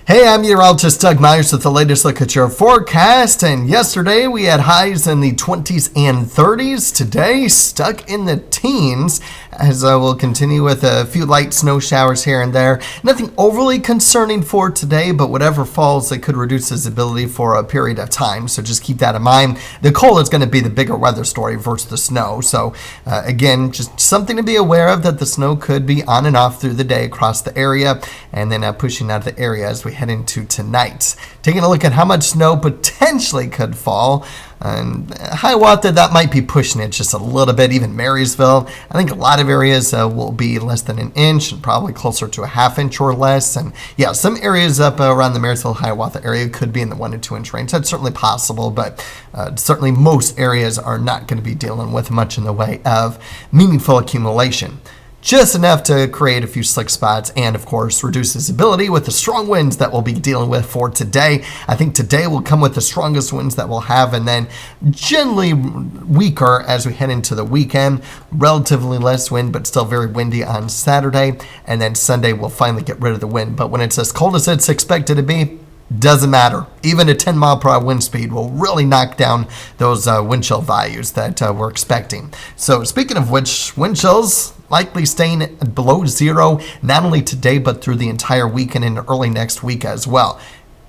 Hey, I'm meteorologist Doug Myers with the latest look at your forecast. And yesterday we had highs in the 20s and 30s. Today, stuck in the teens, as we'll continue with a few light snow showers here and there. Nothing overly concerning for today, but whatever falls, it could reduce visibility for a period of time. So just keep that in mind. The cold is going to be the bigger weather story versus the snow. So again, just something to be aware of, that the snow could be on and off through the day across the area, and then pushing out of the area as we head into tonight. Taking a look at how much snow potentially could fall. And Hiawatha, that might be pushing it just a little bit. Even Marysville, I think a lot of areas will be less than an inch and probably closer to a half inch or less. And yeah, some areas up around the Marysville, Hiawatha area could be in the 1 to 2 inch range. That's certainly possible, but certainly most areas are not going to be dealing with much in the way of meaningful accumulation. Just enough to create a few slick spots and, of course, reduce visibility with the strong winds that we'll be dealing with for today. I think today will come with the strongest winds that we'll have, and then generally weaker as we head into the weekend. Relatively less wind, but still very windy on Saturday, and then Sunday we'll finally get rid of the wind. But when it's as cold as it's expected to be, doesn't matter. Even a 10 mile per hour wind speed will really knock down those wind chill values that we're expecting. So speaking of which, wind chills likely staying below zero, not only today, but through the entire weekend and early next week as well.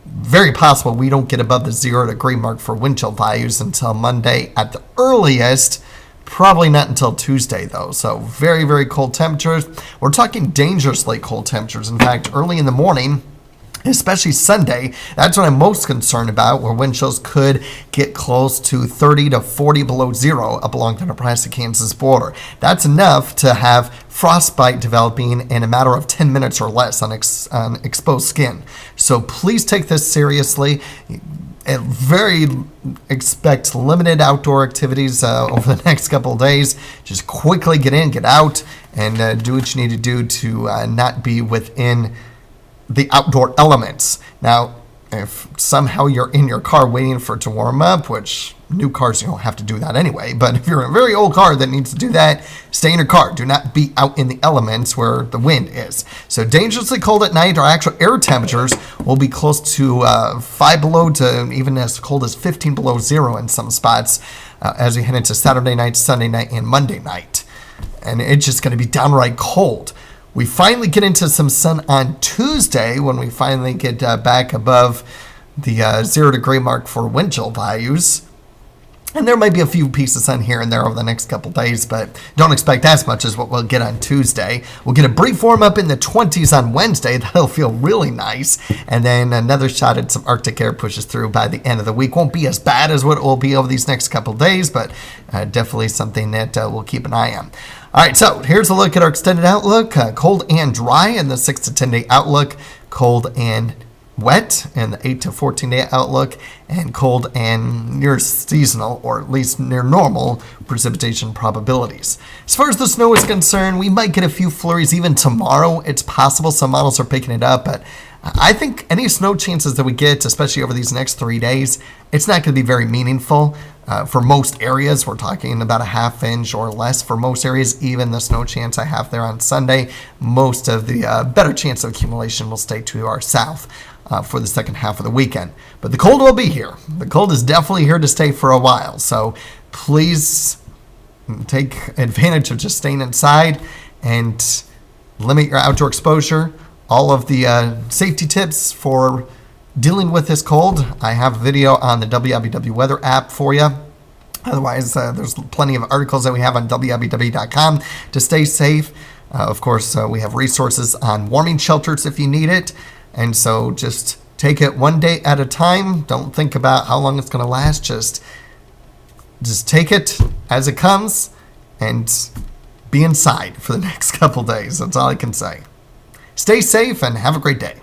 Very possible we don't get above the 0 degree mark for wind chill values until Monday at the earliest. Probably not until Tuesday, though. So very, very cold temperatures. We're talking dangerously cold temperatures. In fact, early in the morning, especially Sunday, that's what I'm most concerned about, where wind chills could get close to 30 to 40 below zero up along the Nebraska-Kansas border. That's enough to have frostbite developing in a matter of 10 minutes or less on exposed skin. So please take this seriously. Expect limited outdoor activities over the next couple of days. Just quickly get in, get out, and do what you need to do to not be within the outdoor elements. Now, if somehow you're in your car waiting for it to warm up, which new cars, you don't have to do that anyway, but if you're in a very old car that needs to do that, stay in your car. Do not be out in the elements where the wind is. So dangerously cold at night. Our actual air temperatures will be close to 5 below to even as cold as 15 below zero in some spots as we head into Saturday night, Sunday night, and Monday night. And it's just going to be downright cold. We finally get into some sun on Tuesday when we finally get back above the 0 degree mark for wind chill values. And there might be a few pieces of sun here and there over the next couple days, but don't expect as much as what we'll get on Tuesday. We'll get a brief warm up in the 20s on Wednesday. That'll feel really nice. And then another shot at some Arctic air pushes through by the end of the week. Won't be as bad as what it will be over these next couple days, but definitely something that we'll keep an eye on. All right, so here's a look at our extended outlook. Cold and dry in the 6 to 10 day outlook. Cold and wet in the 8 to 14 day outlook, and cold and near seasonal, or at least near normal, precipitation probabilities. As far as the snow is concerned, we might get a few flurries even tomorrow. It's possible. Some models are picking it up, but I think any snow chances that we get, especially over these next 3 days, it's not going to be very meaningful. For most areas, we're talking about a half inch or less for most areas. Even the snow chance I have there on Sunday, most of the better chance of accumulation will stay to our south for the second half of the weekend. But the cold will be here. The cold is definitely here to stay for a while. So please take advantage of just staying inside and limit your outdoor exposure. All of the safety tips for dealing with this cold, I have a video on the WIBW weather app for you. Otherwise, there's plenty of articles that we have on WIBW.com to stay safe. Of course, we have resources on warming shelters if you need it. And so just take it one day at a time. Don't think about how long it's going to last. Just take it as it comes and be inside for the next couple days. That's all I can say. Stay safe and have a great day.